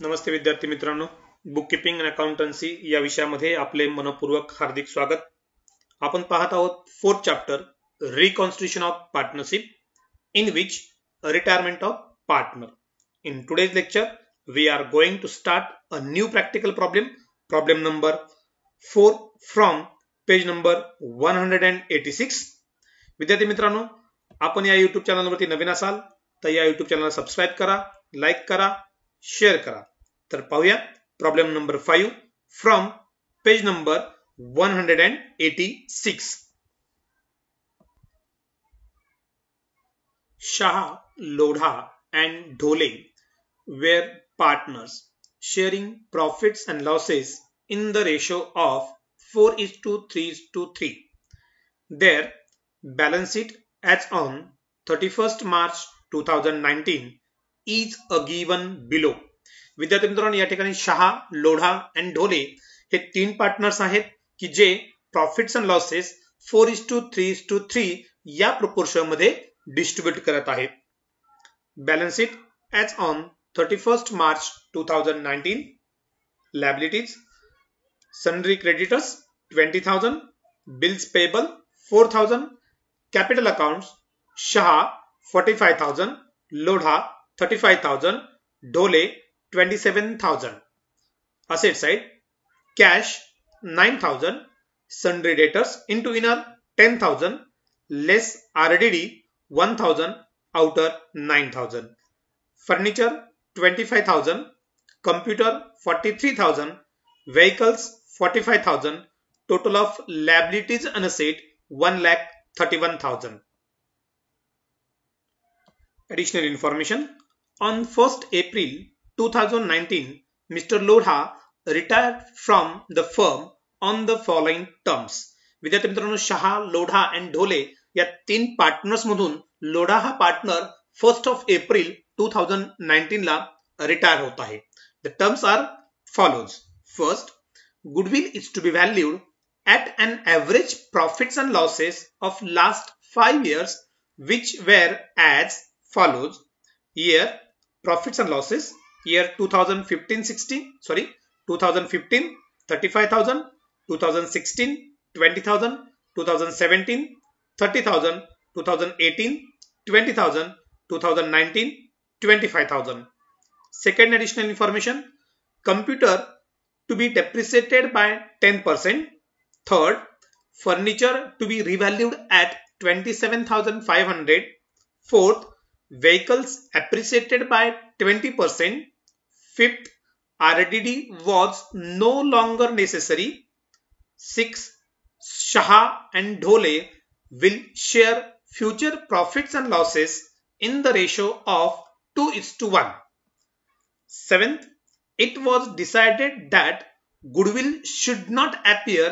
नमस्ते विद्यार्थी मित्रांनो, book keeping and accountancy या विषयामध्ये आपले मनपूर्वक हार्दिक स्वागत. आपण पाहत आहोत fourth chapter reconstitution of partnership in which retirement of partner. In today's lecture, we are going to start a new practical problem number 4 from page number 186. विद्यार्थी मित्रांनो, आपण या YouTube चॅनलवरती नवीन असाल तर या YouTube चॅनलला सबस्क्राइब करा, लाईक करा, शेअर करा. तर पाहूया problem number 5 from page number 186. Shah, Lodha and Dhole were partners sharing profits and losses in the ratio of 4:3:3. Their balance sheet as on 31st March 2019 is a given below. विद्यार्थी मित्रांनो, या ठिकाणी Shah, Lodha and Dhole हे तीन partners आहेत की जे profits and losses 4:3:3 या प्रोपोर्शन मध्ये डिस्ट्रीब्यूट करत आहेत. Balance sheet as on 31st March 2019. Liabilities: sundry creditors 20,000, bills payable 4,000, capital accounts Shah 45,000, Lodha 35,000, Dhole 27,000. Asset side: cash 9,000, sundry debtors into inner 10,000, less RDD 1,000, outer 9,000. Furniture 25,000, computer 43,000, vehicles 45,000. Total of liabilities and asset 1,31,000. Additional information: on 1st April 2019, Mr. Lodha retired from the firm on the following terms. विद्यार्थी मित्रांनो, Shah, Lodha and Dhole या तीन partners मधून लोढा हा partner 1st of April 2019 ला retire होत आहे. The terms are follows. First, goodwill is to be valued at an average profits and losses of last 5 years, which were as follows. Year profits and losses: year 2015 35,000, 2016 20,000, 2017 30,000, 2018 20,000, 2019 25,000. Second additional information: computer to be depreciated by 10%. Third, furniture to be revalued at 27,500. Fourth, vehicles appreciated by 20%. Fifth, RDD was no longer necessary. Sixth, Shah and Dhole will share future profits and losses in the ratio of 2:1. Seventh, it was decided that goodwill should not appear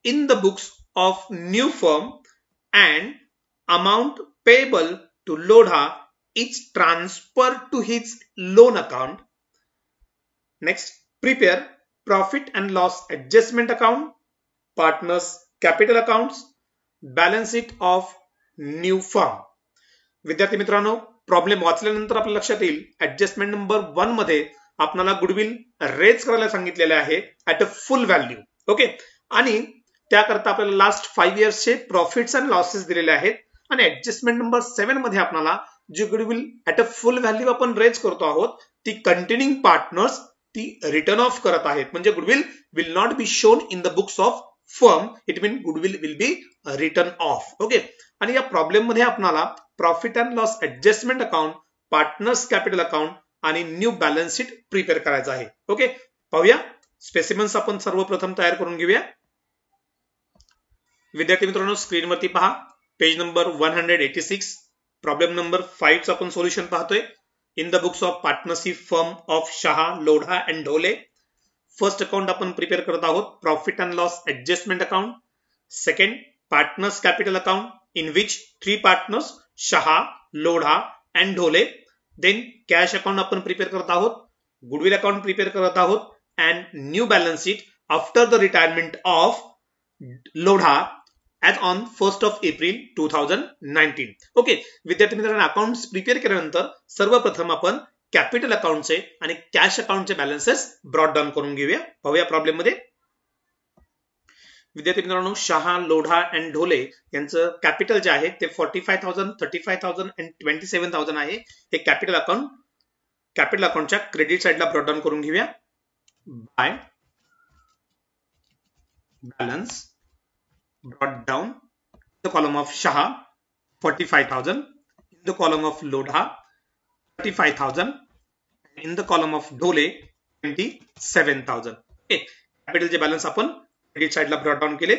in the books of new firm and amount payable to Lodha is transferred to his loan account. Next, prepare profit and loss adjustment account, partners capital accounts, balance sheet of new firm. विद्यार्थी मित्रांनो, problem वाचल्यानंतर आपल्या लक्षात येईल adjustment number 1 मध्ये आपल्याला goodwill raise करायला सांगितलेले आहे at a full value. Okay, आणि त्याकरता आपल्याला लास्ट 5 इयर्सचे प्रॉफिट्स अँड लॉसेस दिलेले आहेत. आणि ऍडजस्टमेंट नंबर 7 मध्ये आपल्याला जी goodwill at a full value आपण रेज करतो आहोत ती कंटिन्यूइंग पार्टनर्स ती रिटर्न ऑफ करत आहेत. म्हणजे goodwill will not be shown in the books of firm, it mean goodwill will be written off. Okay, आणि या प्रॉब्लेम मध्ये आपल्याला profit and loss adjustment account, partners capital account आणि new balance sheet prepare करायचं आहे. Okay, पाहूया स्पेसिमेन्स आपण सर्वप्रथम तयार करून घेऊया. विद्यार्थी मित्रांनो, स्क्रीनवरती पहा पेज नंबर 186. प्रॉब्लेम नंबर 5 आपण सोल्युशन पाहतोय. In the books of partnership firm of Shah, Lodha and Dhole. First account आपण प्रिपेअर करत आहोत profit and loss adjustment account. Second, partners capital account in which 3 partners Shah, Lodha and Dhole. Then cash account आपण prepare करत आहोत, goodwill account prepare करत आहोत and new balance sheet after the retirement of Lodha as on 1st of April 2019. Okay, विद्यार्थी मित्रांनो, accounts prepare केल्यानंतर सर्वप्रथम आपण कॅपिटल अकाउंटचे आणि कॅश अकाउंटचे बॅलन्सेस ब्रॉट डाऊन करून घेऊया. पाहूया प्रॉब्लेम मध्ये. विद्यार्थी मित्रांनो, शहा, लोढा अँड ढोले यांचं कॅपिटल जे आहे ते 45,000, 35,000 अँड 27,000 आहे. हे कॅपिटल अकाउंटच्या क्रेडिट साइडला ब्रॉट डाऊन करून घेऊया. By balance brought down the column of Shah 45,000, in the column of Lodha 35,000, in the column of Dhole 27,000. Okay, कॅपिटलचे बॅलन्स आपण क्रेडिट साइडला ब्रॉट डाऊन केले.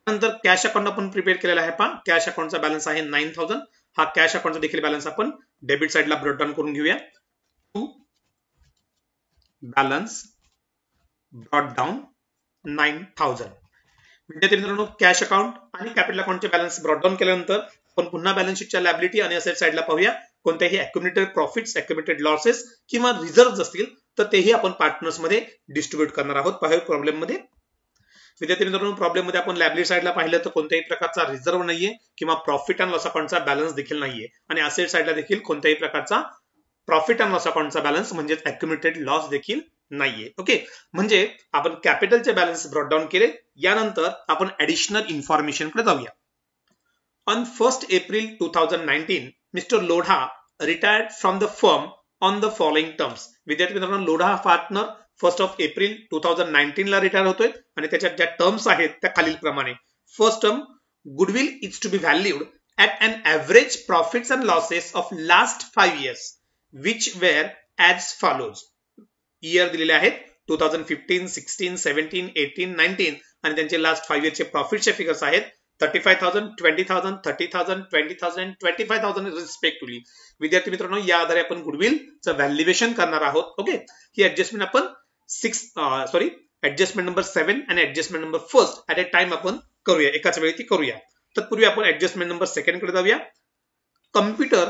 नंतर कॅश अकाउंट आपण प्रिपेअर केलेला आहे. पहा, कॅश अकाउंटचा बॅलन्स आहे 9,000. हा कॅश अकाउंटचा देखील बॅलन्स आपण डेबिट साइडला ब्रॉट डाऊन करून घेऊया. To balance brought down 9,000. विद्यार्थी मित्रांनो, कॅश अकाउंट आणि कॅपिटल अकाउंटचे बॅलन्स ब्रॉट डाऊन केल्यानंतर आपण पुन्हा बॅलन्स शीटच्या लायबिलिटी आणि असेट साइडला पाहूया. कोणत्याही अक्युमुलेटेड प्रॉफिट्स, अक्युमुलेटेड लॉसेस किंवा रिझर्व्ह असतील तर तेही आपण पार्टनर्स मध्ये डिस्ट्रीब्यूट करणार आहोत. पाहूया प्रॉब्लेम मध्ये. विद्यार्थी मित्रांनो, प्रॉब्लेम मध्ये आपण लायबिलिटी साइडला पाहिलं तर कोणत्याही प्रकारचा रिझर्व्ह नाहीये किंवा प्रॉफिट अँड लॉस अकाउंटचा बॅलन्स देखील नाहीये. आणि असेट साइडला देखील कोणत्याही प्रकारचा प्रॉफिट अँड लॉस अकाउंटचा बॅलन्स म्हणजेच अक्युमुलेटेड लॉस देखील नाहीये. ओके, म्हणजे आपण कॅपिटलचे बॅलन्स ब्रॉट डाऊन केले. यानंतर आपण ऍडिशनल इन्फॉर्मेशन कडे जाऊया. On 1st April 2019, Mr. Lodha retired from the firm on the following terms. विद्यार्थी मित्रांनो, लोढा हा पार्टनर 1st of April 2019 ला रिटायर होतोय आणि त्याच्यात ज्या टर्म्स आहेत त्या खालील प्रमाणे. First term, goodwill is to be valued at an average profits and losses of last 5 years, which were as follows. Year दिलेले आहेत 2015, 16, 17, 18, 19 आणि त्यांचे लास्ट 5 इयरचे प्रॉफिटचे फिगर्स आहेत 35,000, 20,000, 30,000, 20,000, 25,000 रिस्पेक्टिव्हली. विद्यार्थी मित्रांनो, या आधारे आपण गुडविलचं व्हॅल्युएशन करणार आहोत. ओके, ही ऍडजस्टमेंट आपण ऍडजस्टमेंट नंबर 7 आणि adjustment number 1 at a time आपण करूया, एकाच वेळी ती करूया. तत्पूर्वी आपण ऍडजस्टमेंट नंबर 2 कडे जाऊया. Computer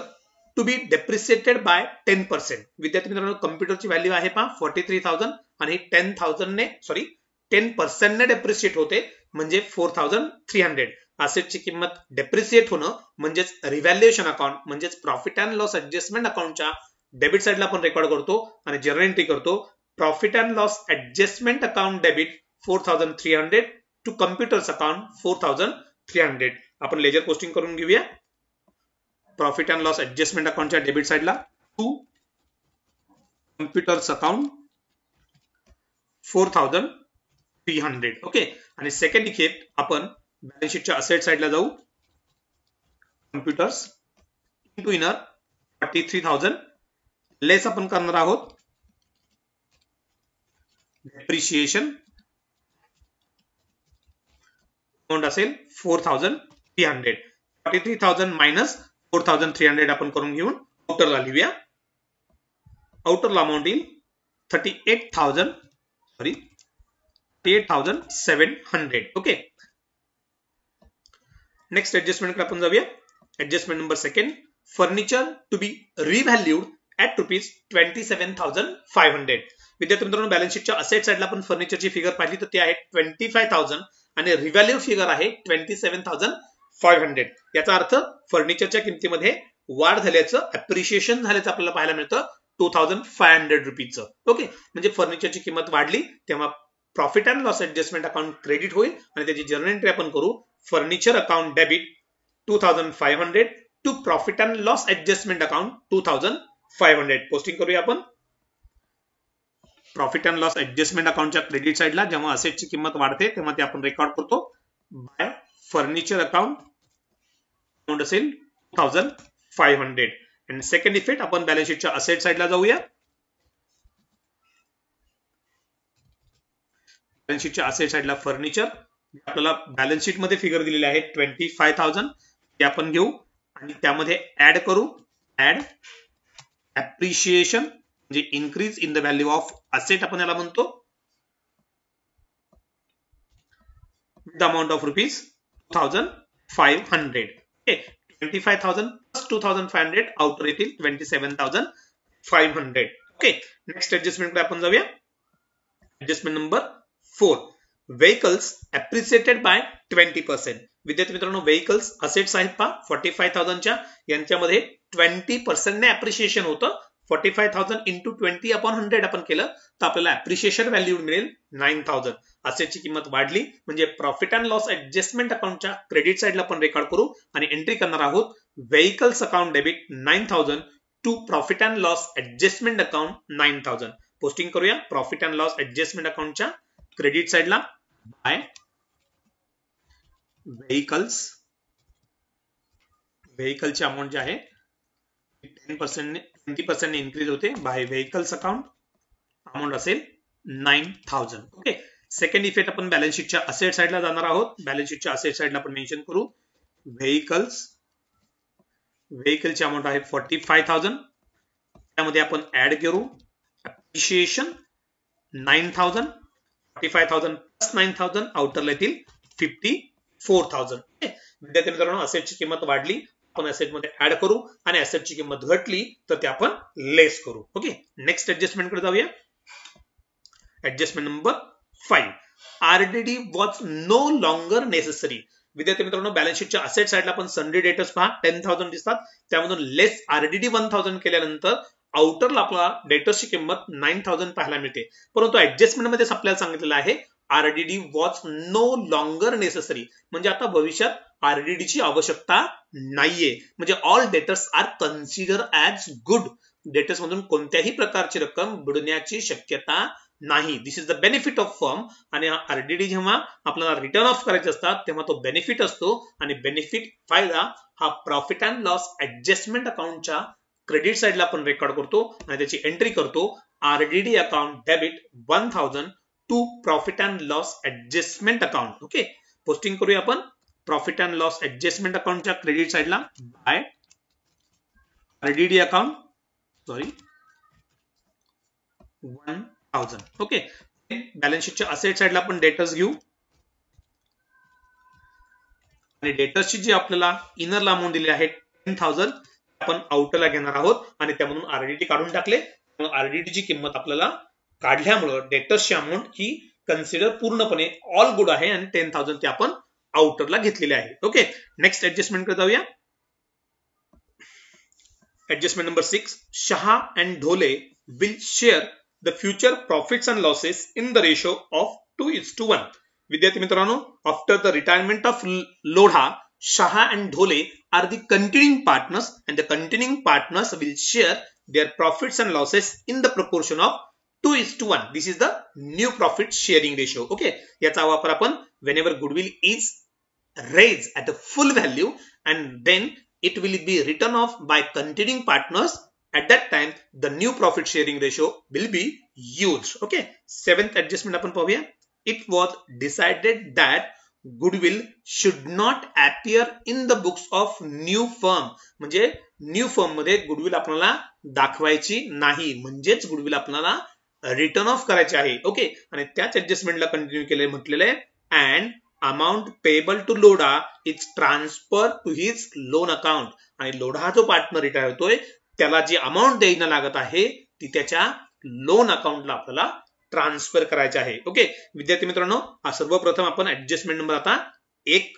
to be depreciated by 10%. विद्यार्थी मित्रांनो, कम्प्युटरची व्हॅल्यू आहे पहा 43,000 आणि 10% ने डेप्रिसिएट होते म्हणजे 4,300. असेटची किंमत डेप्रिसिएट होणं म्हणजेच रिव्हॅल्युएशन अकाउंट म्हणजेच प्रॉफिट अँड लॉस ऍडजस्टमेंट अकाउंटच्या डेबिट साइडला आपण रेकॉर्ड करतो आणि जर्नल एंट्री करतो. Profit and loss adjustment account debit 4,300 to computers account 4,300. आपण लेजर पोस्टिंग करून घेऊया. प्रॉफिट अँड लॉस ऍडजस्टमेंट अकाउंटच्या डेबिट साइडला टू कम्प्युटर्स अकाउंट 4,300. ओके, आणि सेकंड इफेक्ट आपण बॅलन्स शीटच्या असेट साइडला जाऊ. कम्प्युटर्स इनटू इनर 43,000 लेस आपण करणार आहोत डेप्रिशिएशन अमाउंट असेल 4,300. 43,000 मायनस 4,300 आपण करून घेऊन आउटरला लिहूया. आउटरला अमाउंट येईल 38,700. ओके, नेक्स्ट ऍडजस्टमेंट आपण जाऊया. Adjustment number 2, furniture to be revalued at ₹27,500. विद्यार्थी मित्रांनो, बॅलन्स शीटच्या असेट साइडला आपण फर्निचरची फिगर पाहिली तर ती आहे 25,000 आणि रिव्हॅल्यू फिगर आहे 27,500. याचा अर्थ फर्निचरच्या किमतीमध्ये वाढ झाल्याचं, अप्रिशिएशन झाल्याचं आपल्याला पाहायला मिळतं 2,500 रुपीजचं. ओके, म्हणजे फर्निचरची किंमत वाढली तेव्हा profit and loss adjustment account credit होईल आणि त्याची जर्नल एंट्री आपण करू. Furniture account debit 2,500 to profit and loss adjustment account 2,500. Posting करूया आपण. प्रॉफिट अँड लॉस ऍडजस्टमेंट अकाउंटच्या क्रेडिट साइडला जेव्हा असेटची किंमत वाढते तेव्हा ते आपण रेकॉर्ड करतो. बाय फर्निचर अकाउंट असेल 2,500. आणि सेकंड इफेक्ट आपण बॅलन्स शीटच्या असेट साइडला जाऊया. बॅलन्स शीटच्या असेट साइडला फर्निचर आपल्याला बॅलन्स शीट मध्ये फिगर दिलेले आहे 25,000 ते आपण घेऊ आणि त्यामध्ये ऍड करू. ऍड अप्रिशिएशन म्हणजे increase in the value of asset आपण याला म्हणतो. The amount of ₹2,500. 25,000 plus 2,500 आउटर येतील 27,500. ओके, नेक्स्ट ऍडजस्टमेंट कडे आपण जाऊया. Adjustment number 4, vehicles appreciated by 20%. विद्यार्थी मित्रांनो, व्हेकल्स असेट्स आहेत पहा 45,000च्या, यांच्यामध्ये 20% ने अप्रिशिएशन होतं 45,000 इंटू 20/100 आपण केलं तर आपल्याला अप्रिशिएशन व्हॅल्यू मिळेल 9,000. असेटची किंमत वाढली म्हणजे प्रॉफिट अँड लॉस ऍडजस्टमेंट अकाउंटच्या क्रेडिट साइडला आपण रेकॉर्ड करू आणि एंट्री करणार आहोत vehicles account debit 9,000 to profit and loss adjustment account 9,000. Posting करूया प्रॉफिट अँड लॉस ऍडजस्टमेंट अकाउंटच्या क्रेडिट साइडला बाय व्हेइकलची अमाउंट जी आहे 20% ने इन्क्रीज होते. बाय व्हेइकल्स अकाउंट अमाउंट असेल 9,000. ओके. सेकंड इफेक्ट आपण बॅलन्स शीटच्या असेट साइडला जाणार आहोत. बॅलन्स शीटच्या असेट साइडला आपण मेन्शन करू व्हेइकलची अमाउंट आहे 45,000. त्यामध्ये आपण ऍड करू अप्रिशिएशन 9,000. 45,000 प्लस 9,000 आउटरला येतील 54,000. विद्यार्थी मित्रांनो असेटची किंमत वाढली आपण असेट मध्ये ऍड करू आणि असेटची किंमत घटली तर ते आपण लेस करू. ओके. नेक्स्ट ऍडजस्टमेंट कडे जाऊया. Adjustment number 5 RDD was no longer necessary. विद्यार्थी मित्रांनो बॅलन्स शीटच्या असेट साइडला आपण सन्ड्री डेटर्स पहा 10,000 दिसतात. त्यामधून लेस आरडीडी 1,000 केल्यानंतर आउटरला आपला डेटर्सची किंमत 9,000 पाहायला मिळते. परंतु ऍडजस्टमेंट मध्ये आपल्याला सांगितलेलं आहे RDD was no longer necessary म्हणजे आता भविष्यात आरडीडीची आवश्यकता नाहीये. म्हणजे all debtors are consider as good. Debtors मधून कोणत्याही प्रकारची रक्कम बुडण्याची शक्यता नाही. This is the benefit of firm. आणि आरडीडी जेव्हा आपल्याला रिटर्न ऑफ करायचे असतात तेव्हा तो बेनिफिट असतो आणि बेनिफिट फायदा हा प्रॉफिट अँड लॉस ऍडजस्टमेंट अकाउंटच्या क्रेडिट साइडला आपण रेकॉर्ड करतो आणि त्याची एंट्री करतो RDD account debit 1,000 to profit and loss adjustment account. Okay. Posting करूया आपण प्रॉफिट अँड लॉस ऍडजस्टमेंट अकाउंटच्या क्रेडिट साइडला by RDD account 1,000. Okay. Balance शीटच्या असेट साइडला आपण डेटर्स घेऊ आणि डेटर्सची जी आपल्याला इनरला अमाउंट दिली आहे 10,000 आपण आउटरला घेणार आहोत आणि त्यामधून आरडीडी काढून टाकले. आरडीडीची किंमत आपल्याला काढल्यामुळे डेटर्सची अमाउंट ही कन्सिडर पूर्णपणे ऑल गुड आहे आणि 10,000 ते आपण आउटरला घेतलेले आहे. ओके. नेक्स्ट ऍडजस्टमेंट कडे जाऊया. Adjustment number 6 Shah and Dhole will share the future profits and losses in the ratio of 2:1. विद्यार्थी मित्रांनो after the retirement of Lodha Shah and Dhole are the continuing partners and the continuing partners will share their profits and losses in the proportion of 2:1. This is the new profit sharing ratio. Okay. याचा वापर आपण whenever goodwill is raised at a full value and then it will be written off by continuing partners. At that time, the new profit sharing ratio will be used. Okay. Seventh adjustment आपण पाहूया. It was decided that goodwill should not appear in the books of new firm. म्हणजे new firm मध्ये goodwill आपल्याला दाखवायची नाही म्हणजेच goodwill आपल्याला return of करायचे आहे. ओके. आणि त्याच ऍडजस्टमेंटला कंटिन्यू केले म्हटलेलं आहे and amount payable to Lodha is transfer to his loan account. आणि लोढा जो पार्टनर रिटायर होतोय त्याला जी अमाउंट द्यायला लागत आहे ती त्याच्या लोन अकाउंटला आपल्याला ट्रान्सफर करायचे आहे. ओके. विद्यार्थी मित्रांनो सर्वप्रथम आपण ऍडजस्टमेंट नंबर आता 1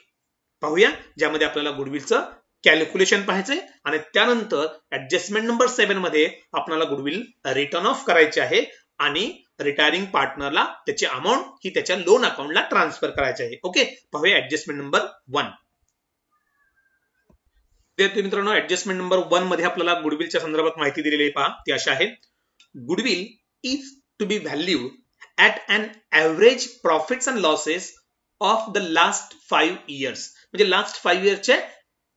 पाहूया ज्यामध्ये आपल्याला गुडविलचं कॅल्क्युलेशन पाहायचंय आणि त्यानंतर ऍडजस्टमेंट नंबर 7 मध्ये आपल्याला गुडविल रिटर्न ऑफ करायचे आहे आणि रिटायरिंग पार्टनरला त्याची अमाउंट ही त्याच्या लोन अकाउंटला ट्रान्सफर करायची आहे. ओके. पाहूया ऍडजस्टमेंट नंबर 1. विद्यार्थी मित्रांनो ऍडजस्टमेंट नंबर 1 मध्ये आपल्याला गुडविलच्या संदर्भात माहिती दिलेली आहे. पहा ती अशी आहे. Goodwill is to be valued at an average profits and losses of the last 5 years. म्हणजे लास्ट 5 इयर्सचे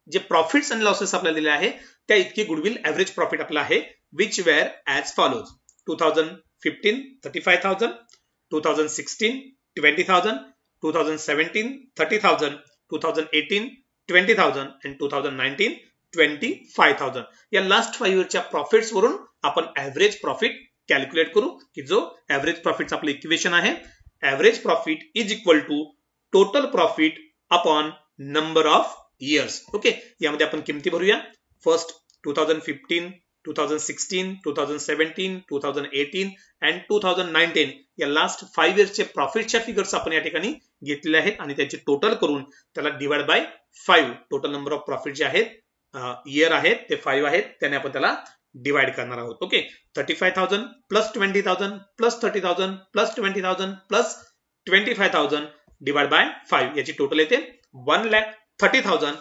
जे प्रॉफिट्स अँड लॉसेस आपल्याला दिले आहे त्या इतकी गुडविल एव्हरेज प्रॉफिट आपलं आहे which wear as follows. 2015 35,000, 2016 20,000, 2017 30,000, 2018 20,000 and 2019 25,000. या लास्ट 5 इयर्सच्या प्रॉफिट्स वरून आपण एव्हरेज प्रॉफिट कॅल्क्युलेट करू की जो एव्हरेज प्रॉफिटचं आपलं इक्वेशन आहे. Average profit is equal to total profit upon number of years. Okay. यामध्ये आपण किमती भरूया. फर्स्ट 2015, 2016, 2017, 2018 अँड 2019 या लास्ट 5 इयर्सचे प्रॉफिटच्या फिगर्स आपण या ठिकाणी घेतलेले आहेत आणि त्याचे टोटल करून त्याला divide by 5 total number of profit जे आहेत इयर आहेत ते 5 आहेत त्याने आपण त्याला डिवाइड करणार आहोत. Okay, 35,000 plus 20,000 plus 30,000 plus 20,000 plus 25,000 divide by 5 याची टोटल येते 1,30,000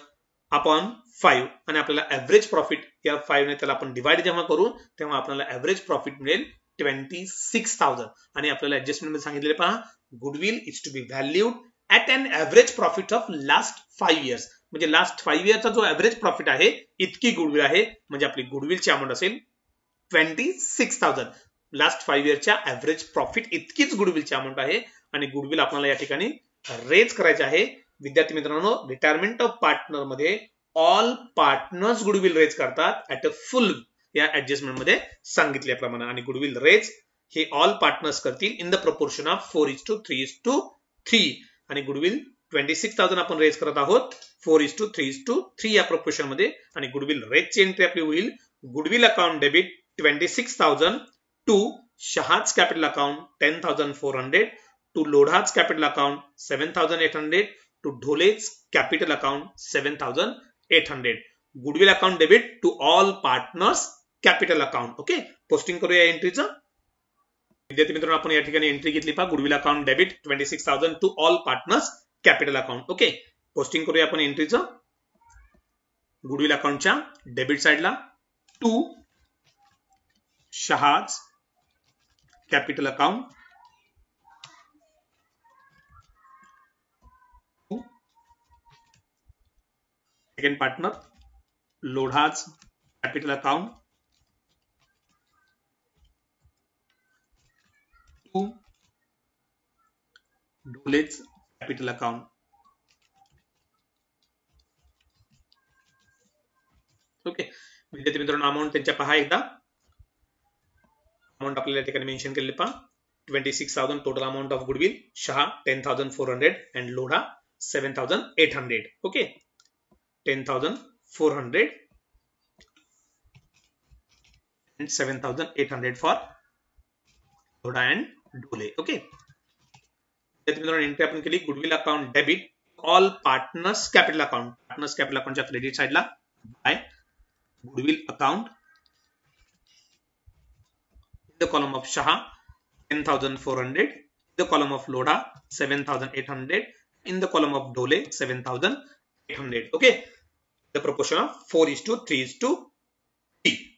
अपॉन 5 आणि आपल्याला ऍव्हरेज प्रॉफिट या 5 ने त्याला आपण डिवाइड जेव्हा करू तेव्हा आपल्याला ऍव्हरेज प्रॉफिट मिळेल 26,000 आणि आपल्याला ऍडजस्टमेंट मध्ये सांगितलेले पहा goodwill is to be valued at an average profit of last 5 years. म्हणजे लास्ट 5 इयरचा जो ऍव्हरेज प्रॉफिट आहे इतकी गुडविल आहे. म्हणजे आपली गुडविलची अमाऊंट असेल 26,000. लास्ट 5 इयरच्या ऍव्हरेज प्रॉफिट इतकीच गुडविलची अमाऊंट आहे आणि गुडविल आपल्याला या ठिकाणी रेज करायचे आहे. विद्यार्थी मित्रांनो, रिटायरमेंट ऑफ पार्टनर मध्ये ऑल पार्टनर्स गुडविल रेज करतात ऍट अ फुल या ऍडजस्टमेंट मध्ये सांगितल्याप्रमाणे आणि गुडविल रेज हे ऑल पार्टनर्स करतील इन द प्रपोर्शन ऑफ 4:3:3 आणि गुडविल 26,000 आपण रेज करत आहोत 4:3:3 या प्रोपोर्शन मध्ये आणि गुडविल रेजची एंट्री आपली होईल goodwill account debit 26,000 to Shah's capital account 10,400 to Lodha's capital account 7,800 to Dhole's capital account 7,800. Goodwill account debit to all partners capital account. Okay, posting करूया एंट्रीचं. विद्यार्थी मित्रांनो, आपण या ठिकाणी एंट्री घेतली पहा goodwill account debit 26,000 to all partners capital account. Okay, posting करूया आपण एंट्रीचं. गुडविल अकाउंटच्या डेबिट साइडला to Shah's capital account second partner Lodha's capital account to Dhole's capital account. Okay, विद्यार्थी मित्रांनो, अमाऊंट त्यांच्या पहा एकदा. अमाऊंट आपल्याला या ठिकाणी मेन्शन केलेली पहा 26,000 total amount of goodwill. Shah 10,400 and Lodha 7,800. Okay, 10,400 and 7,800 for Lodha and Dhole. Okay, entry आपण केली goodwill account debit all partners capital account. Partners capital अकाउंटच्या क्रेडिट साइडला by goodwill account in the column of Shaha 10,400, in the column of Lodha 7,800, in the column of Dole 7,800. Okay, the proportion of 4:3:3.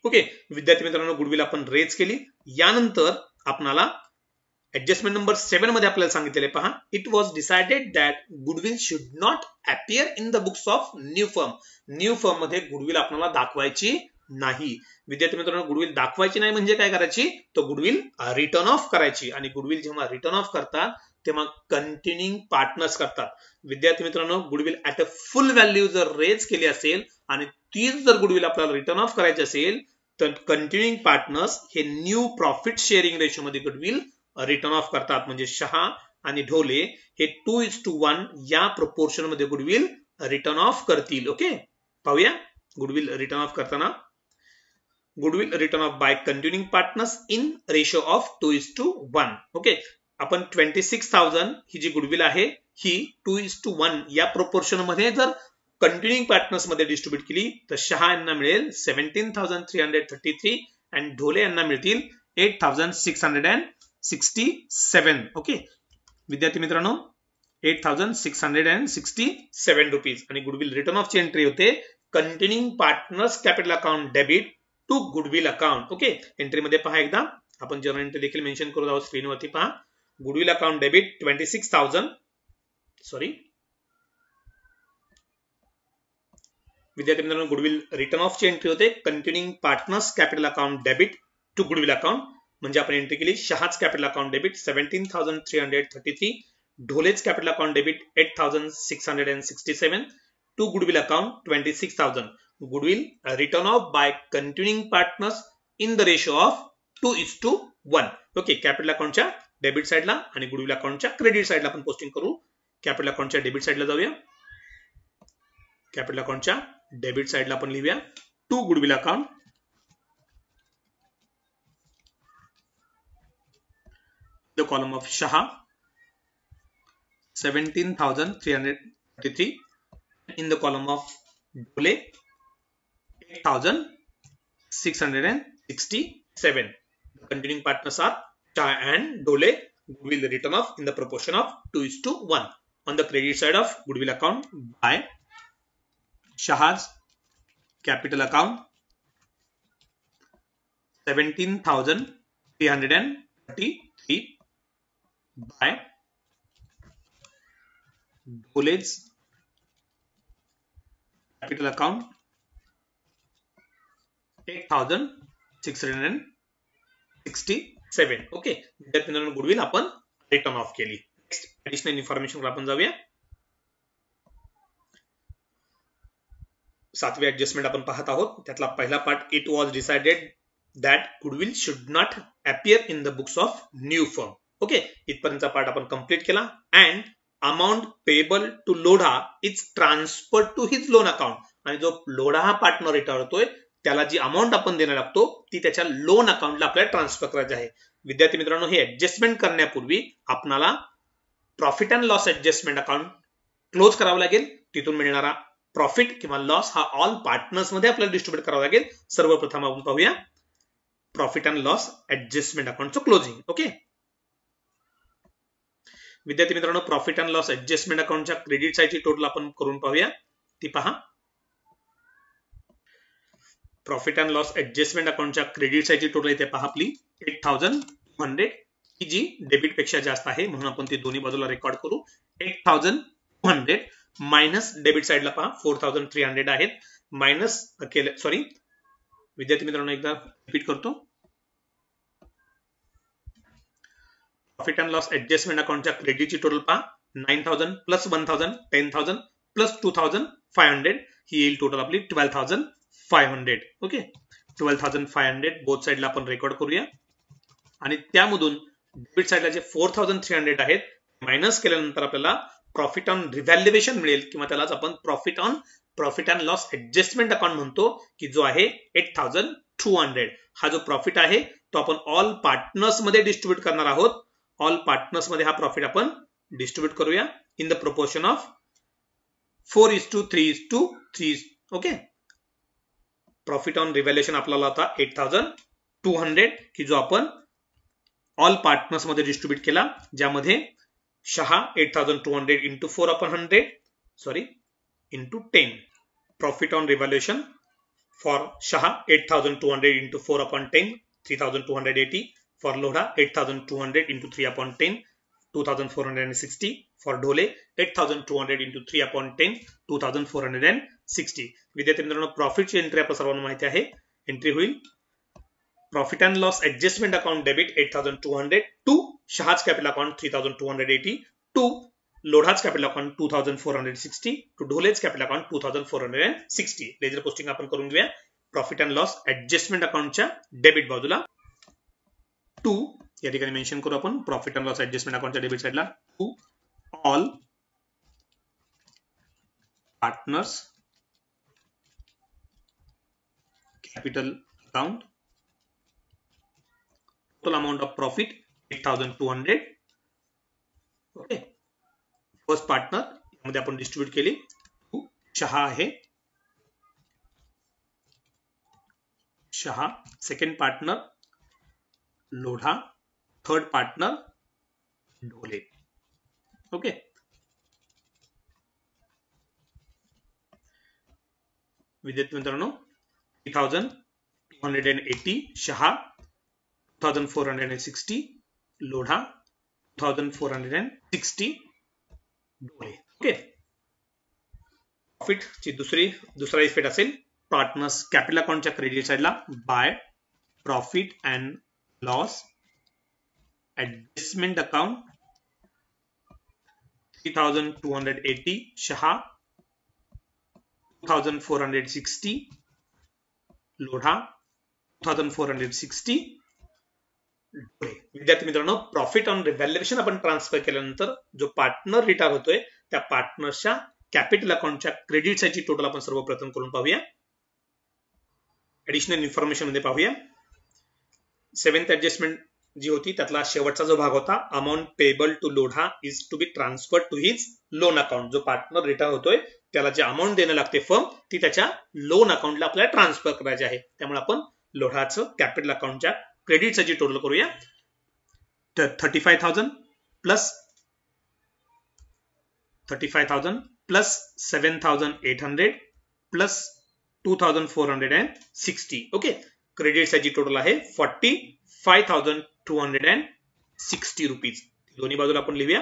Okay, विद्यार्थी मित्रांनो, goodwill आपण raise केली. यानंतर आपणाला adjustment number 7 मध्ये आपल्याला सांगितलेले पहा it was decided that goodwill should not appear in the books of new firm. New firm मध्ये गुडविल आपल्याला दाखवायची नाही. विद्यार्थी मित्रांनो, गुडविल दाखवायची नाही म्हणजे काय करायची, तो गुडविल रिटर्न ऑफ करायची आणि गुडविल जेव्हा रिटर्न ऑफ करतात तेव्हा कंटिन्यूइंग पार्टनर्स करतात. विद्यार्थी मित्रांनो, goodwill at a full value जर रेज केली असेल आणि तीच जर गुडविल आपल्याला रिटर्न ऑफ करायची असेल तर कंटिन्यूइंग पार्टनर्स हे न्यू प्रॉफिट शेअरिंग रेशो मध्ये गुडविल रिटर्न ऑफ करतात. म्हणजे शहा आणि ढोले हे 2:1 या प्रोपोर्शन मध्ये गुडविल रिटर्न ऑफ करतील. ओके, पाहूया गुडविल रिटर्न ऑफ करताना. Goodwill written off by continuing partners in ratio of 2:1. Okay, आपण 26,000 ही जी गुडविल आहे ही 2:1 या प्रोपोर्शन मध्ये जर कंटिन्यूइंग पार्टनर्स मध्ये डिस्ट्रीब्यूट केली तर शहा यांना मिळेल 17,333 आणि ढोले यांना मिळतील 8,667. ओके, विद्यार्थी मित्रांनो, 8,667 रुपीज आणि गुडविल रिटर्न ऑफ ची एंट्री होते continuing partners capital account debit to goodwill account. Okay, entry मध्ये पहा एकदा आपण जर्नल एंट्री देखील मेन्शन करत आहोत स्क्रीनवरती पहा. गुडविल अकाउंट डेबिट 26,000 विद्यार्थी मित्रांनो, गुडविल रिटर्न ऑफ ची एंट्री होते continuing partners capital account debit to goodwill account. म्हणजे आपण एंट्री केली Shah's capital account debit 17,333, Dhole's capital account debit 8,667 to goodwill account 26,000. Goodwill written off by continuing partners in the ratio of 2:1. Okay, capital अकाउंटच्या debit साइडला आणि goodwill अकाउंटच्या credit साइडला आपण posting करू. Capital अकाउंटच्या डेबिट साइडला जाऊया. कॅपिटल अकाउंटच्या डेबिट साइडला आपण लिहूया to goodwill account. The column of Shah 17,333 in the column of Dole 8,000 667. The continuing partners are Shah and Dole. Goodwill written off in the proportion of 2:1. On the credit side of goodwill account by Shah's capital account 17,333 by Dole's capital account 8,667. Okay, विद्यार्थ्यांनो goodwill आपण written off केली. Next additional information आपण जाऊया. 7वी adjustment आपण पाहत आहोत. त्यातला पहिला part, it was decided that goodwill should not appear in the books of new firm. Okay, इथपर्यंतचा पार्ट आपण कंप्लीट केला. And amount payable to Lodha is transfer to his loan account. आणि जो लोढा हा पार्टनर रिटायर होतोय त्याला जी अमाउंट आपण देणार लागतो ती त्याच्या लोन अकाउंटला आपल्याला ट्रान्सफर करायची आहे. विद्यार्थी मित्रांनो, हे ऍडजस्टमेंट करण्यापूर्वी आपल्याला profit and loss adjustment account close करावं लागेल. तिथून मिळणारा प्रॉफिट किंवा लॉस हा ऑल पार्टनर्स मध्ये आपल्याला डिस्ट्रीब्यूट करावा लागेल. सर्वप्रथम आपण पाहूया प्रॉफिट अँड लॉस ऍडजस्टमेंट अकाउंटचं क्लोजिंग. ओके विद्यार्थी मित्रांनो, प्रॉफिट अँड लॉस ऍडजस्टमेंट अकाउंटच्या क्रेडिट साईडची टोटल आपण करून पाहूया. ती पहा. प्रॉफिट अँड लॉस ऍडजस्टमेंट अकाउंटच्या क्रेडिट साईडची टोटल इथे पहा आपली 8,200. ही जी डेबिट पेक्षा जास्त आहे म्हणून आपण ती दोन्ही बाजूला रेकॉर्ड करू. 8,200 मायनस डेबिट साईडला पहा 4,300 आहेत. मायनस केले, सॉरी विद्यार्थी मित्रांनो एकदा रिपीट करतो. प्रॉफिट अँड लॉस ऍडजस्टमेंट अकाउंटच्या क्रेडिटची टोटल पहा 9,000 प्लस 1,000 10,000 प्लस 2,500 ही येईल टोटल आपली 12,500. ओके, 12,500 बोथ साईडला आपण रेकॉर्ड करूया. आणि त्यामधून डेबिट साईडला जे 4,300 आहेत मायनस केल्यानंतर आपल्याला प्रॉफिट ऑन रिव्हॅल्युएशन मिळेल किंवा त्यालाच आपण profit and loss adjustment account म्हणतो की जो आहे 8,200. हा जो प्रॉफिट आहे तो आपण ऑल पार्टनर्स मध्ये डिस्ट्रीब्यूट करणार आहोत. ऑल पार्टनर्स मध्ये हा प्रॉफिट आपण डिस्ट्रीब्यूट करूया in the proportion of 4:3:3. Okay, profit on revaluation आपल्याला आता 8,200 की जो आपण ऑल पार्टनर्स मध्ये डिस्ट्रीब्यूट केला, ज्यामध्ये Shah 8,200 into 4/100 sorry into 10. Profit on revaluation for Shah 8,200 into 4/10 3,280. For Lodha 8,200 into 3/10 2,460. For Dhole 8,200 into 3/10 2,460. विद्यार्थी मित्रांनो, प्रॉफिटची एंट्री आपल्या सर्वांना माहिती आहे. एंट्री होईल profit and loss adjustment account debit 8,200 to Shah's capital account 3,280 to Lodha's capital account 2,460 to Dhole's capital account 2,460. Ledger posting आपण करून घेऊया. प्रॉफिट अँड लॉस ऍडजस्टमेंट अकाउंटच्या डेबिट बाजूला 2 या ठिकाणी मेन्शन करू आपण. प्रॉफिट अँड लॉस ऍडजस्टमेंट अकाउंटच्या डेबिट साईडला 2 all partners capital account. Total amount of profit 8,200. Okay, first partner यामध्ये आपण डिस्ट्रीब्यूट केली. शहा आहे Shah. Second partner Lodha. Third partner Dhole. Okay, विद्यार्थी मित्रांनो 3,280 शहा 2,460 लोढा 2,460 ढोले. ओके, प्रॉफिट ची दुसरा इफेक्ट असेल पार्टनर्स कॅपिटल अकाउंटच्या क्रेडिट साईडला by profit and loss adjustment account 3,280 Shah 2,460 Lodha 2,460 Dhole. विद्यार्थी मित्रांनो, प्रॉफिट ऑन रिव्हॅल्युएशन आपण ट्रान्सफर केल्यानंतर जो पार्टनर रिटायर होतोय त्या पार्टनरच्या कॅपिटल अकाउंटच्या क्रेडिट साईडची टोटल आपण सर्वप्रथम करून पाहूया. ऍडिशनल इन्फॉर्मेशन मध्ये पाहूया. 7th ऍडजस्टमेंट जी होती त्यातला शेवटचा जो भाग होता, amount payable to Lodha is to be transfer to his loan account. जो पार्टनर रिटायर होतोय त्याला जे अमाउंट देणं लागते फर्म ती त्याच्या लोन अकाउंटला आपल्याला ट्रान्सफर करायची आहे. त्यामुळे आपण लोढाचं कॅपिटल अकाउंटच्या क्रेडिट साईडची टोटल करूया. तर 35,000 प्लस 7,800 प्लस 2,460. ओके, क्रेडिट साईडची टोटल आहे 45,260 रुपीज. दोन्ही बाजूला आपण लिहूया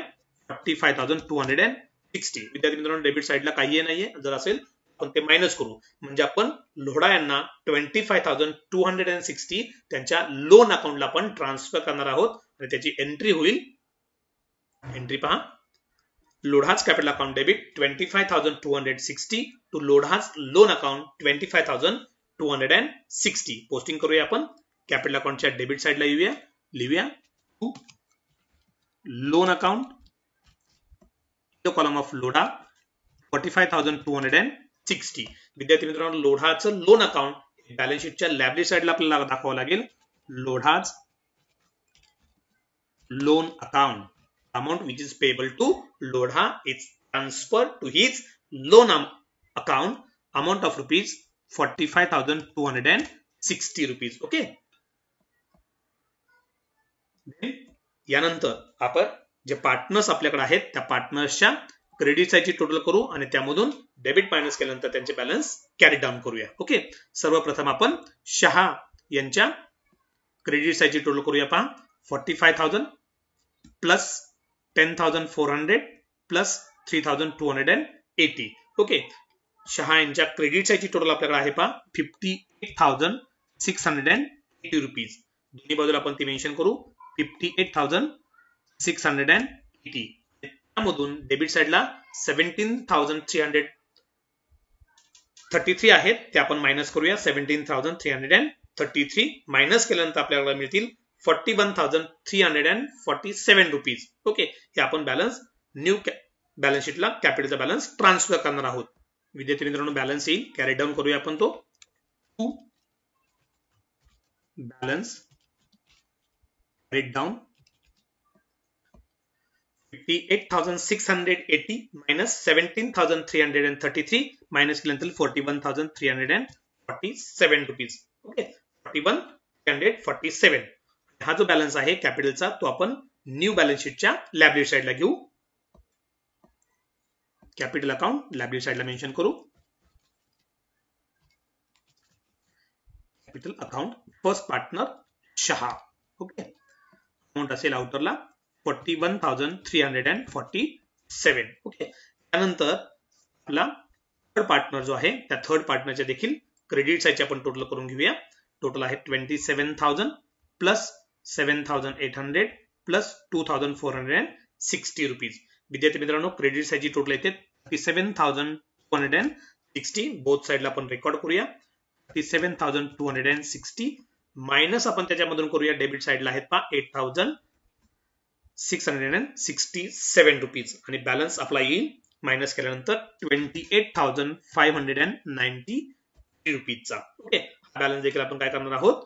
45,260. विद्यार्थी मित्रांनो, डेबिट साईडला काही नाहीये, जर असेल आपण ते मायनस करू. म्हणजे आपण लोढा यांना 25,260 त्यांच्या लोन अकाउंटला आपण ट्रान्सफर करणार आहोत आणि त्याची एंट्री होईल. एंट्री पहा, लोढाच कॅपिटल अकाउंट डेबिट 25,260 टू लोढाच लोन अकाउंट 25,260. पोस्टिंग करूया आपण. कॅपिटल अकाउंटच्या डेबिट साईडला लिहूया to loan account, the column of Lodha 45,260. विद्यार्थी मित्रांनो, लोढाचं लोन अकाउंट बॅलन्स शीटच्या लायबिलिटी साईडला आपल्याला दाखवावं लागेल. लोढाच loan account amount which is payable to Lodha is transferred to his loan account amount of rupees 45,260 rupees. Okay. यानंतर आपण जे पार्टनर्स आपल्याकडे आहेत त्या पार्टनर्सच्या क्रेडिट साईडची टोटल करू आणि त्यामधून डेबिट मायनस केल्यानंतर त्यांचे बॅलन्स कॅरी डाऊन करूया. ओके, सर्वप्रथम आपण शहा यांच्या क्रेडिट साईडची टोटल करूया. पहा, 45,000 प्लस 10,400 प्लस 3,280. ओके, शहा यांच्या क्रेडिट साईडची टोटल आपल्याकडे आहे पहा 58,680 रुपीज. दोन्ही बाजूला आपण ती मेन्शन करू 58,680. त्यामधून डेबिट साईडला 17,333 आहेत, ते आपण मायनस करूया. 17,333 मायनस केल्यानंतर आपल्याला मिळतील 41,347 रुपीज. ओके, हे आपण बॅलन्स न्यू बॅलन्स शीटला कॅपिटलचा बॅलन्स ट्रान्सफर करणार आहोत. विद्यार्थी मित्रांनो, बॅलन्स येईल, कॅरी डाऊन करूया आपण तो. Balance carry down 58,680 minus 17,333 minus केल्यानंतर 41,347 रुपीज. ओके, 41,347. हा जो बॅलन्स आहे कॅपिटलचा तो आपण न्यू बॅलन्स शीटच्या लायबिलिटी साईडला घेऊ. कॅपिटल अकाउंट लायबिलिटी साईडला मेन्शन करू. Capital account first partner Shah. Okay, amount असेल आउटरला 41,347. ओके, त्यानंतर आपला थर्ड पार्टनर जो आहे त्या थर्ड पार्टनरच्या देखील क्रेडिट साईडची आपण टोटल करून घेऊया. टोटल आहे 27,000 प्लस 7,800 प्लस 2,460 रुपीज. विद्यार्थी मित्रांनो, क्रेडिट साईडची टोटल येते 37,260. बोथ साईडला आपण रेकॉर्ड करूया. 37,260 मायनस आपण त्याच्यामधून करूया डेबिट साईडला आहेत पहा 8,667 रुपीज आणि बॅलन्स आपला येईल मायनस केल्यानंतर 28,590 रुपीजचा. ओके, हा बॅलन्स देखील आपण काय करणार आहोत,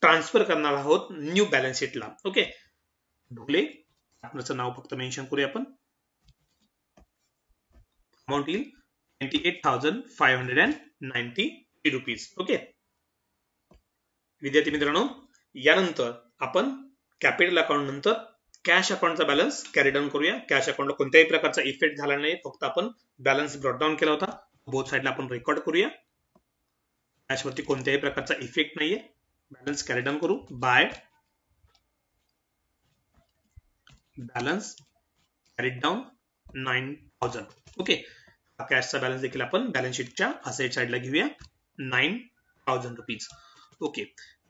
ट्रान्सफर करणार आहोत न्यू बॅलन्स शीटला. ओके, ढोले पार्टनरचं नाव फक्त मेन्शन करूया आपण. अमाउंट येईल 28,590 रुपीज. ओके, विद्यार्थी मित्रांनो, यानंतर आपण कॅपिटल अकाउंट नंतर कॅश अकाउंटचा बॅलन्स कॅरी डाऊन करूया. कॅश अकाउंटला कोणत्याही प्रकारचा इफेक्ट झाला नाही, फक्त आपण बॅलन्स ब्रॉट डाऊन केला होता. बोथ साईडला आपण रेकॉर्ड करूया. कॅशवरती कोणत्याही प्रकारचा इफेक्ट नाहीये. बॅलन्स कॅरी डाऊन करू. By balance carry down 9,000. Okay, कॅशचा बॅलन्स देखील आपण बॅलन्स शीटच्या असेट साईडला घेऊया 9,000 रुपीज. ओके,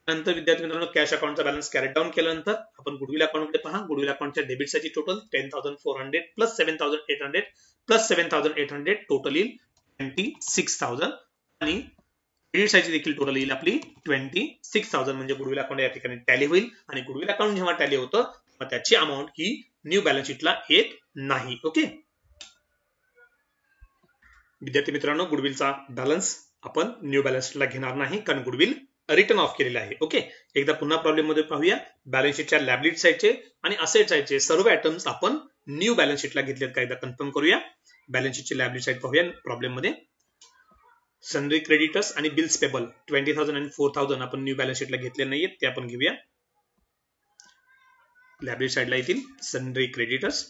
नंतर विद्यार्थी मित्रांनो, कॅश अकाउंटचा बॅलन्स कॅरी डाऊन केल्यानंतर आपण गुडविल अकाउंटकडे पहा. गुडविल अकाउंटच्या डेबिट साईडची टोटल 10,400 प्लस 7,800 प्लस 7,800 टोटल येईल 26,000 आणि क्रेडिट साईडची देखील टोटल येईल आपली 26,000. म्हणजे गुडविल अकाउंट या ठिकाणी टॅली होईल आणि गुडविल अकाउंट जेव्हा टॅली होतं तेव्हा त्याची अमाऊंट ही न्यू बॅलन्स शीटला येत नाही. ओके, विद्यार्थी मित्रांनो, गुडविलचा बॅलन्स आपण न्यू बॅलन्स शीटला घेणार नाही कारण गुडविल रिटर्न ऑफ केलेला आहे. ओके, एकदा पुन्हा प्रॉब्लेम मध्ये पाहूया. बॅलन्स शीटच्या लायबिलिटी साईडचे आणि असेट साईडचे सर्व आयटम्स आपण न्यू बॅलन्स शीटला घेतलेत का एकदा कन्फर्म करूया. बॅलन्स शीटची लायबिलिटी साईड पाहूया प्रॉब्लेम मध्ये. सनरी क्रेडिटर्स आणि बिल्स पेबल 20,000 आणि 4,000 आपण न्यू बॅलन्स शीटला घेतले नाहीयेत, ते आपण घेऊया. लायबिलिटी साइडला येतील सनरी क्रेडिटर्स,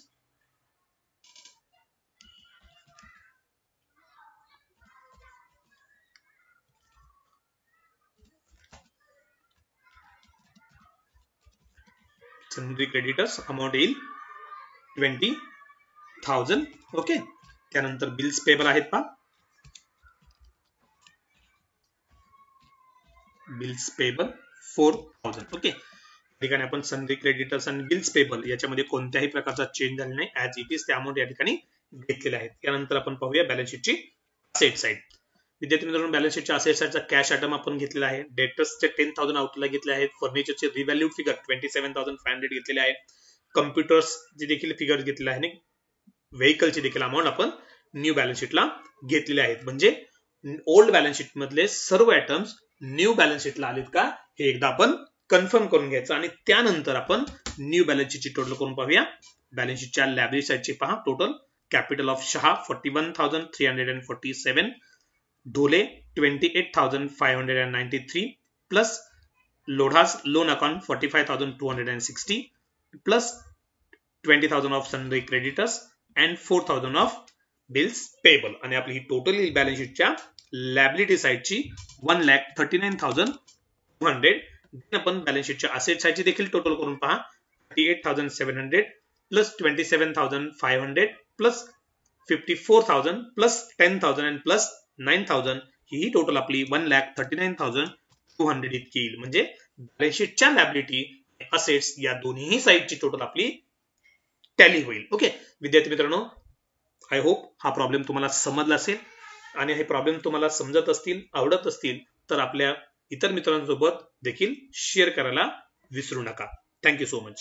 सनरी क्रेडिटर्स अमाउंट येईल 20,000. ओके. त्यानंतर बिल्स पेबल आहेत पहा, बिल्स पेबल 4,000. ओके. ठिकाणी आपण सनरी क्रेडिटर्स आणि बिल्स पेबल याच्यामध्ये कोणत्याही प्रकारचा चेंज झाला नाही, ऍज इट इज ते अमाउंट या ठिकाणी घेतलेले आहेत. त्यानंतर आपण पाहूया बॅलन्स शीटची असेट साइड. विद्यार्थी मित्रांनो, बॅलन्स शीटच्या असेट साइडचा कॅश आयटम आपण घेतलेला आहे. डेटर्सचे 10,000 आउटला घेतले आहेत. फर्निचरचे रिव्हॅल्यूड फिगर 27,500 घेतलेले आहे. कम्प्युटर्सचे देखील फिगर घेतलेले आहे. व्हेकलची देखील अमाउंट आपण न्यू बॅलन्स शीटला घेतलेले आहेत. म्हणजे ओल्ड बॅलन्स शीट मधले सर्व आयटम्स न्यू बॅलन्स शीटला आलेत का हे एकदा आपण कन्फर्म करून घ्यायचं आणि त्यानंतर आपण न्यू बॅलन्स शीटची टोटल करून पाहूया. बॅलन्स शीटच्या लायबिलिटी साइडची पहा. Total capital of Shah 41,347, Dhole 28,593 plus Lodha's loan account 45,260 plus 20,000 of sundry creditors and 4,000 of bills payable. आणि आपली ही टोटल बॅलन्स शीटच्या लायबिलिटी साइडची 1,39,200. आपण बॅलन्स शीटच्या असेट साइडची देखील टोटल करून पहा. 38,700 plus 27,500 plus 54,000 plus 10,000 and plus 9,000 he total आपली 1,39,200 इतकी येईल. म्हणजे बॅलन्स शीटच्या लायबिलिटी असेट्स या दोन्ही साइडची टोटल आपली टॅली होईल. ओके विद्यार्थी मित्रांनो, आय होप हा प्रॉब्लेम तुम्हाला समजला असेल आणि हे प्रॉब्लेम तुम्हाला समजत असतील, आवडत असतील तर आपल्या इतर मित्रांसोबत देखील शेअर करायला विसरू नका. Thank you so much.